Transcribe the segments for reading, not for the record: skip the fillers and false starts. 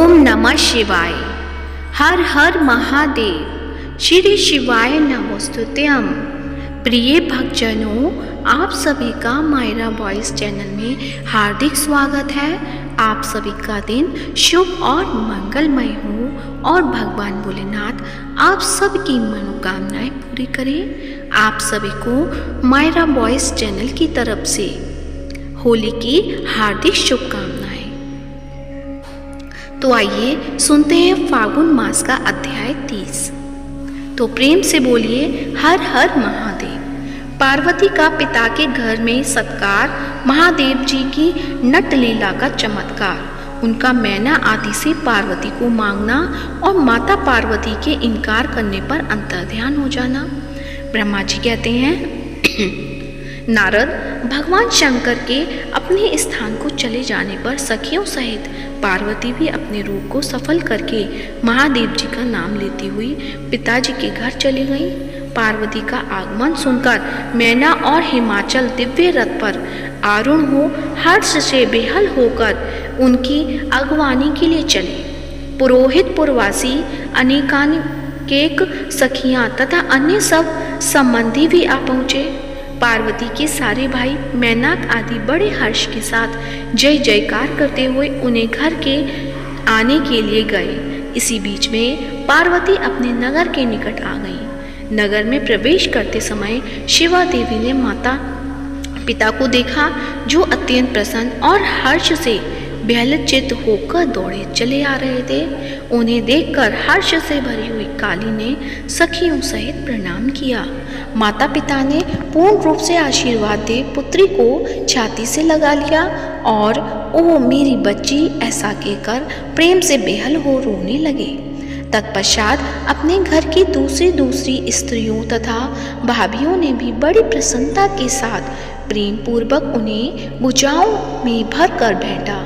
ओम नमः शिवाय। हर हर महादेव। श्री शिवाय नमोस्तुत्यम। प्रिय भक्तजनों, आप सभी का मायरा वॉइस चैनल में हार्दिक स्वागत है। आप सभी का दिन शुभ और मंगलमय हो और भगवान भोलेनाथ आप सबकी मनोकामनाएं पूरी करें। आप सभी को मायरा वॉइस चैनल की तरफ से होली की हार्दिक शुभकामनाएं। तो आइए सुनते हैं फागुन मास का अध्याय 30। तो प्रेम से बोलिए हर हर महादेव। पार्वती का पिता के घर में सत्कार, महादेव जी की नट लीला का चमत्कार, उनका मैना आदि से पार्वती को मांगना और माता पार्वती के इनकार करने पर अंतर्ध्यान हो जाना। ब्रह्मा जी कहते हैं नारद, भगवान शंकर के अपने स्थान को चले जाने पर सखियों सहित पार्वती भी अपने रूप को सफल करके महादेव जी का नाम लेती हुई पिताजी के घर चली गई। पार्वती का आगमन सुनकर मैना और हिमाचल दिव्य रथ पर आरूढ़ हो हर्ष से बेहाल होकर उनकी अगवानी के लिए चले। पुरोहित पुरवासी अनेकानेक सखियां तथा अन्य सब संबंधी भी आ पहुँचे। पार्वती के सारे भाई मैनाक आदि बड़े हर्ष के साथ जय जयकार करते हुए उन्हें घर के आने के लिए गए। इसी बीच में पार्वती अपने नगर के निकट आ गई। नगर में प्रवेश करते समय शिवा देवी ने माता पिता को देखा, जो अत्यंत प्रसन्न और हर्ष से बेहलचित होकर दौड़े चले आ रहे थे। उन्हें देखकर हर्ष से भरी हुई काली ने सखियों सहित प्रणाम किया। माता पिता ने पूर्ण रूप से आशीर्वाद दे पुत्री को छाती से लगा लिया और ओ मेरी बच्ची ऐसा कहकर प्रेम से बेहल हो रोने लगे। तत्पश्चात अपने घर की दूसरी स्त्रियों तथा भाभियों ने भी बड़ी प्रसन्नता के साथ प्रेम पूर्वक उन्हें भुजाओं में भर कर बैठा।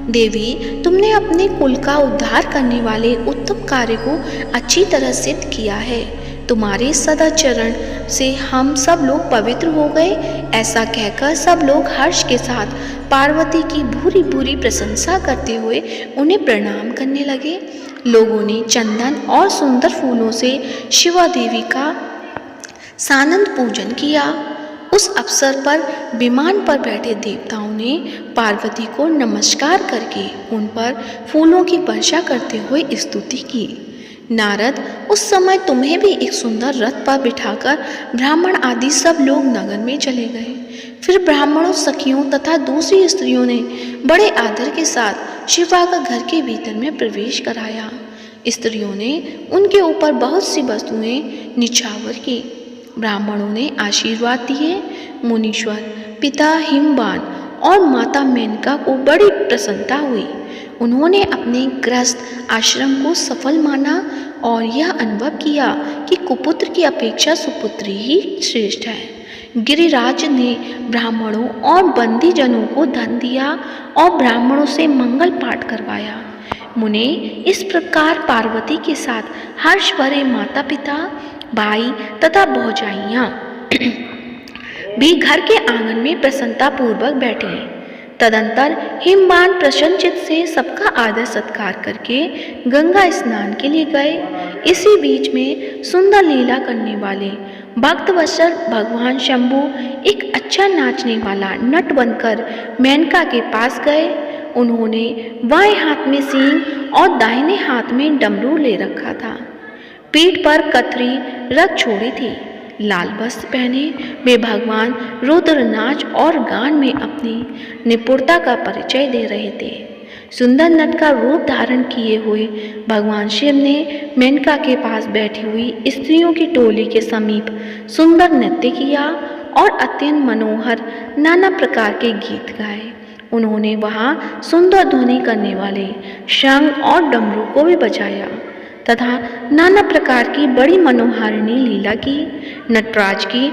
देवी, तुमने अपने कुल का उद्धार करने वाले उत्तम कार्य को अच्छी तरह सिद्ध किया है। तुम्हारे सदाचरण से हम सब लोग पवित्र हो गए। ऐसा कहकर सब लोग हर्ष के साथ पार्वती की भूरी भूरी प्रशंसा करते हुए उन्हें प्रणाम करने लगे। लोगों ने चंदन और सुंदर फूलों से शिवा देवी का सानंद पूजन किया। उस अवसर पर विमान पर बैठे देवताओं ने पार्वती को नमस्कार करके उन पर फूलों की वर्षा करते हुए स्तुति की। नारद, उस समय तुम्हें भी एक सुंदर रथ पर बिठाकर ब्राह्मण आदि सब लोग नगर में चले गए। फिर ब्राह्मणों, सखियों तथा दूसरी स्त्रियों ने बड़े आदर के साथ शिवा का घर के भीतर में प्रवेश कराया। स्त्रियों ने उनके ऊपर बहुत सी वस्तुएं निछावर की। ब्राह्मणों ने आशीर्वाद दिए। मुनीश्वर, पिता हिमवान और माता मेनका को बड़ी प्रसन्नता हुई। उन्होंने अपने गृहस्थ आश्रम को सफल माना और यह अनुभव किया कि कुपुत्र की अपेक्षा सुपुत्री ही श्रेष्ठ है। गिरिराज ने ब्राह्मणों और बंदी जनों को धन दिया और ब्राह्मणों से मंगल पाठ करवाया। मुने, इस प्रकार पार्वती के साथ हर्ष भरे माता पिता, भाई तथा भौजाइयाँ भी घर के आंगन में प्रसन्नता पूर्वक बैठे। तदंतर हिमवान प्रसन्नचित से सबका आदर सत्कार करके गंगा स्नान के लिए गए। इसी बीच में सुंदर लीला करने वाले भक्तवत्सल भगवान शंभु एक अच्छा नाचने वाला नट बनकर मेनका के पास गए। उन्होंने बाएं हाथ में सींग और दाहिने हाथ में डमरू ले रखा था। पीठ पर कथरी रख छोड़ी थी। लाल वस्त्र पहने वे भगवान रुद्र नाच और गान में अपनी निपुणता का परिचय दे रहे थे। सुंदर नट का रूप धारण किए हुए भगवान शिव ने मेनका के पास बैठी हुई स्त्रियों की टोली के समीप सुंदर नृत्य किया और अत्यंत मनोहर नाना प्रकार के गीत गाए। उन्होंने वहाँ सुंदर ध्वनि करने वाले शंख और डमरू को भी बजाया तथा नाना प्रकार की बड़ी मनोहारिणी लीला की। नटराज की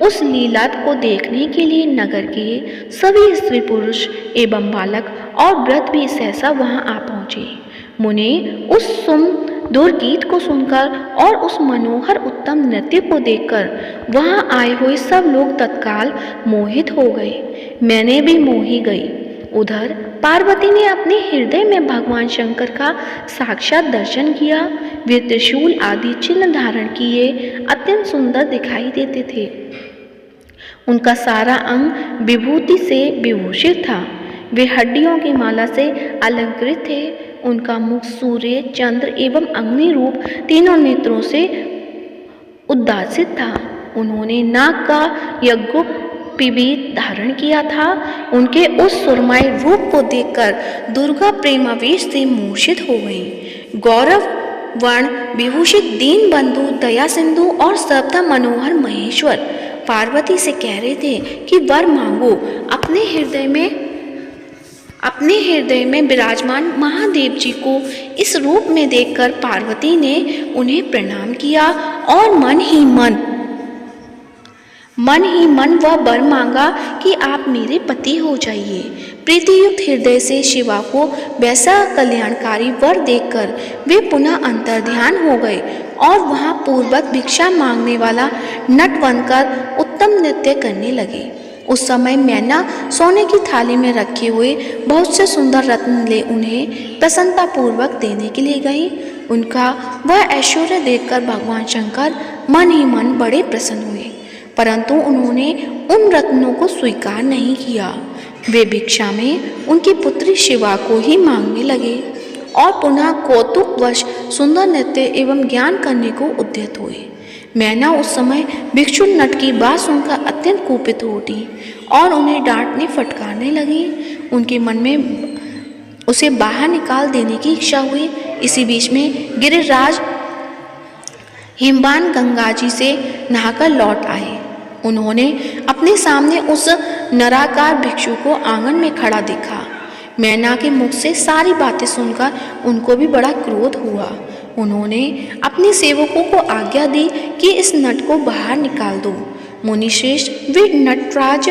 उस लीला को देखने के लिए नगर के सभी स्त्री पुरुष एवं बालक और वृद्ध भी सहसा वहां आ पहुंचे। मुने, उस सुमधुर गीत को सुनकर और उस मनोहर उत्तम नृत्य को देखकर वहां आए हुए सब लोग तत्काल मोहित हो गए। मैंने भी मोही गई। उधर पार्वती ने अपने हृदय में भगवान शंकर का साक्षात दर्शन किया। वे त्रिशूल आदि चिन्ह धारण किए अत्यंत सुंदर दिखाई देते थे। उनका सारा अंग विभूति से विभूषित था। वे हड्डियों की माला से अलंकृत थे। उनका मुख सूर्य, चंद्र एवं अग्नि रूप तीनों नेत्रों से उद्भासित था। उन्होंने नाग का यज्ञोपवीत धारण किया था। उनके उस सुरमई रूप को देखकर दुर्गा प्रेमावेश से मूर्छित हो गई। गौरव वर्ण विभूषित दीन बंधु, दया सिंधु और सर्वथा मनोहर महेश्वर पार्वती से कह रहे थे कि वर मांगो। अपने हृदय में विराजमान महादेव जी को इस रूप में देखकर पार्वती ने उन्हें प्रणाम किया और मन ही मन वह वर मांगा कि आप मेरे पति हो जाइए। प्रीतियुक्त हृदय से शिवा को वैसा कल्याणकारी वर देखकर वे पुनः अंतर्ध्यान हो गए और वहां पूर्ववत भिक्षा मांगने वाला नट बनकर उत्तम नृत्य करने लगे। उस समय मैना सोने की थाली में रखे हुए बहुत से सुंदर रत्न ले उन्हें प्रसन्नता पूर्वक देने के लिए गई। उनका वह ऐश्वर्य देखकर भगवान शंकर मन ही मन बड़े प्रसन्न हुए, परंतु उन्होंने उन रत्नों को स्वीकार नहीं किया। वे भिक्षा में उनकी पुत्री शिवा को ही मांगने लगे और पुनः कौतुकवश सुंदर नृत्य एवं ज्ञान करने को उद्यत हुए। मैना उस समय भिक्षु नट की बात सुनकर अत्यंत कुपित हो उठी और उन्हें डांटने फटकारने लगी। उनके मन में उसे बाहर निकाल देने की इच्छा हुई। इसी बीच में गिरिराज हिमवान गंगा जी से नहाकर लौट आए। उन्होंने अपने सामने उस नराकार भिक्षु को आंगन में खड़ा देखा। मैना के मुख से सारी बातें सुनकर उनको भी बड़ा क्रोध हुआ। उन्होंने अपने सेवकों को आज्ञा दी कि इस नट को बाहर निकाल दो। मुनिश्रेष्ठ, वे नटराज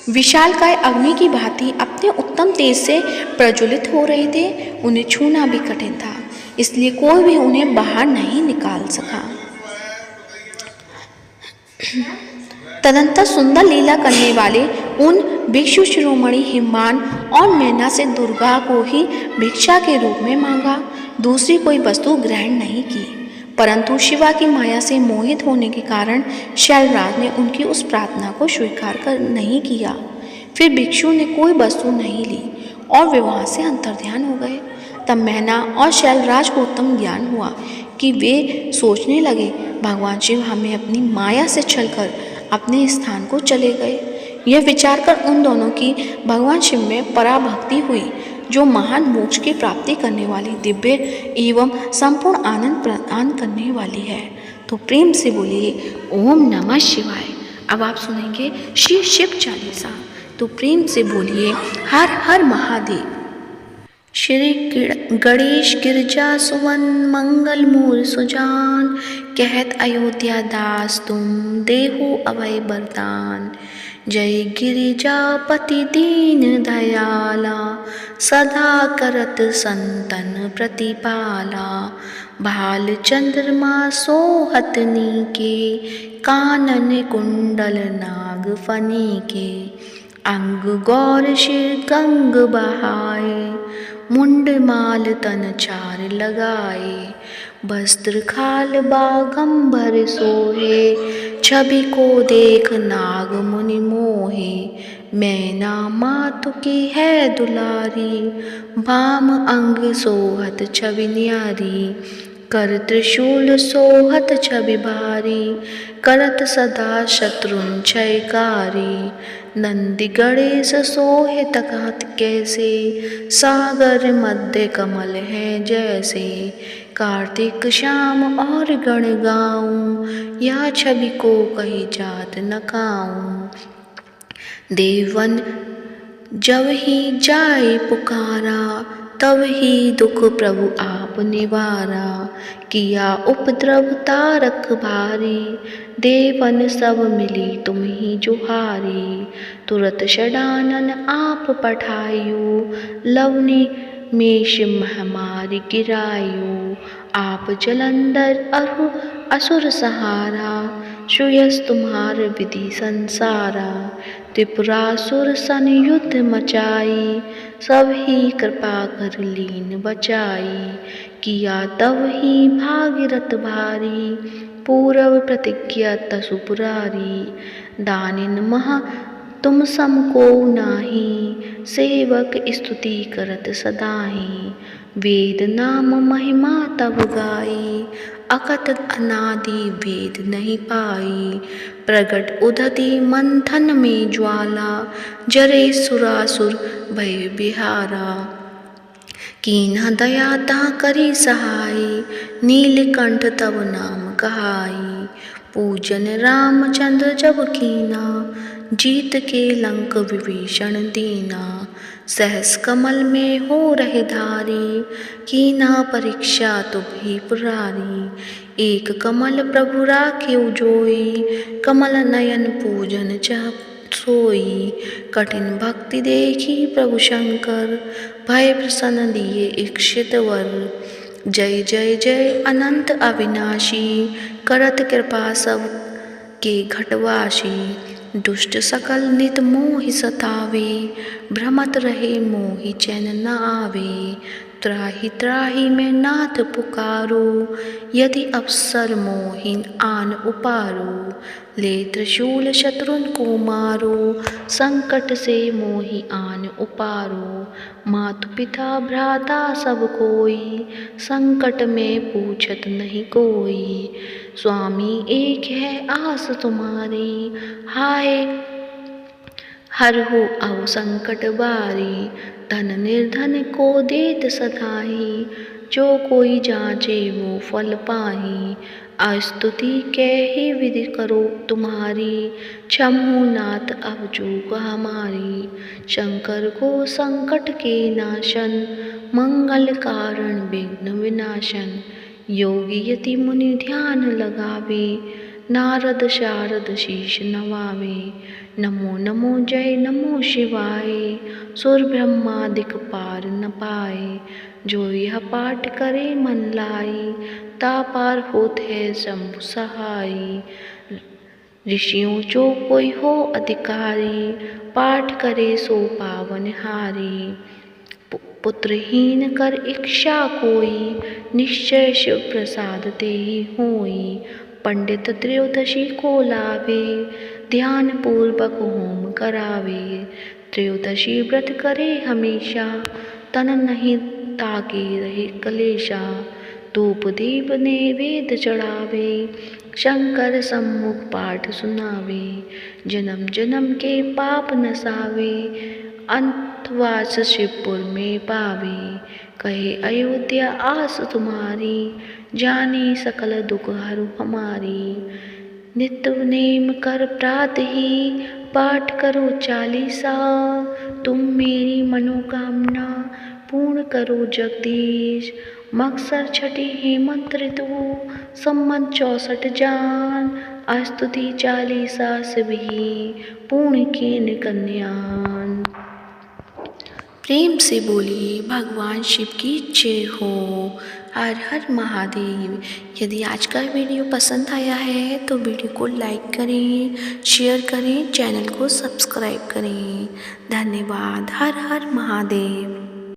विशालकाय अग्नि की भांति अपने उत्तम तेज से प्रज्वलित हो रहे थे। उन्हें छूना भी कठिन था, इसलिए कोई भी उन्हें बाहर नहीं निकाल सका। तदंतर सुंदर लीला करने वाले उन भिक्षु शिरोमणि हिमवान और मैना से दुर्गा को ही भिक्षा के रूप में मांगा, दूसरी कोई वस्तु ग्रहण नहीं की। परंतु शिवा की माया से मोहित होने के कारण शैलराज ने उनकी उस प्रार्थना को स्वीकार कर नहीं किया। फिर भिक्षु ने कोई वस्तु नहीं ली और वे वहाँ से अंतर्ध्यान हो गए। तब मैना और शैलराज को उत्तम ज्ञान हुआ कि वे सोचने लगे, भगवान शिव हमें अपनी माया से छलकर अपने स्थान को चले गए। यह विचार कर उन दोनों की भगवान शिव में पराभक्ति हुई, जो महान मोक्ष की प्राप्ति करने वाली दिव्य एवं संपूर्ण आनंद प्रदान करने वाली है। तो प्रेम से बोलिए ओम नमः शिवाय। अब आप सुनेंगे श्री शिव चालीसा। तो प्रेम से बोलिए हर हर महादेव। श्री गणेश गिरजा सुवन मंगल मूल सुजान, कहत अयोध्या दास तुम देहु अभय वरदान। जय गिरिजापति दीन दयाला, सदा करत संतन प्रतिपाला। भाल चंद्रमा सोहत नीके, कानन कुंडल नाग फनी के। अंग गौर शिर गंग बहाए, मुंड माल तन चार लगाए। वस्त्र खाल बागंबर सोहे, छवि को देख नाग मुनि मोहे। मैना मातु की है दुलारी, भाम अंग सोहत छवि न्यारी। कर त्रिशूल सोहत छवि भारी, करत सदा शत्रुन क्षयकारी। नंदी गणेश सोहे तकात कैसे, सागर मध्य कमल है जैसे। कार्तिक श्याम और गण गाऊं, या छवि को कही जात न काऊं। देवन जब ही जाए पुकारा, तब ही दुख प्रभु आप निवारा। किया उपद्रव तारक भारी, देवन सब मिली तुम ही जुहारी। तुरत षडानन आप पठायु, लवनी मेष महामारी गिरायु। आप जलंधर अरु असुर सहारा, सुयस तुम्हार विधि संसारा। त्रिपुरासुर सन युद्ध मचाई, सब ही कृपा कर लीन बचाई। किया तब ही भागीरथ भारी, पूरब प्रतिज्ञा तसु पुरारी। दानिन महा तुम सम को नाही, सेवक स्तुति करत सदाही। वेद नाम महिमा तब गाई, अकथ अनादि भेद नहीं पाई। प्रगट उदति मंथन में ज्वाला, जरे सुरासुर भय बिहारा। कीन्ह दया ता करी सहाय, नीलकंठ तब नाम कहाई। पूजन रामचंद्र जब कीना, जीत के लंक विभीषण दीना। सहस कमल में हो रहे धारी, कीना परीक्षा तुभी पुरारी। एक कमल प्रभु राख्यो जोई, कमल नयन पूजन चह सोई। कठिन भक्ति देखी प्रभु शंकर, भय प्रसन्न दिए इक्षित वर। जय जय जय अनंत अविनाशी, करत कृपा सब के घटवासी। दुष्ट सकल नित मोहि सतावे, भ्रमत रहे मोहि चैन न आवे। त्राहि त्राहि मैं नाथ पुकारो, यदि अवसर मोहि आन उपारो। ले त्रिशूल शत्रुन को मारो, संकट से मोहि आन उपारो। मातु पिता भ्राता सब कोई, संकट में पूछत नहीं कोई। स्वामी एक है आस तुम्हारी, हाय हर हो अव संकट बारी। धन निर्धन को देत सधाई, जो कोई जांचे वो फल पाही। अस्तुति कैही विधि करो तुम्हारी, क्षमो नाथ अब चूक हमारी। शंकर को संकट के नाशन, मंगल कारण विघ्न विनाशन। योगी यति मुनि ध्यान लगावे, नारद शारद शीश नवावे। नमो नमो जय नमो शिवाय, सुर ब्रह्मादिक पार न पाए। जो यह पाठ करे मन लाई, ता पार होत है शंभु सहाय। ऋषियों जो कोई हो अधिकारी, पाठ करे सो पावन हारी। पुत्रहीन कर इच्छा कोई, निश्चय शिव प्रसाद ते ही होई। पंडित त्रयोदशी को लावे, ध्यान पूर्वक होम करावे। त्रयोदशी व्रत करे हमेशा, तन नहीं ताके रहे कलेशा। धूप दीप नैवेद्य चढ़ावे, शंकर सम्मुख पाठ सुनावे। जन्म जन्म के पाप नसावे, अंतवास शिवपुर में पावे। कहे अयोध्या आस तुम्हारी, जाने सकल दुख हरु हमारी। नित्य नेम कर प्रातः ही, पाठ करो चालीसा। तुम मेरी मनोकामना पूर्ण करो जगदीश। मकसर छठी हेमंत ऋतु, संमत 64 जान। स्तुति चालीसा शिव ही, पूर्ण कीन कन्यान। प्रेम से बोलिए भगवान शिव की जय हो। हर हर महादेव। यदि आज का वीडियो पसंद आया है तो वीडियो को लाइक करें, शेयर करें, चैनल को सब्सक्राइब करें। धन्यवाद। हर हर महादेव।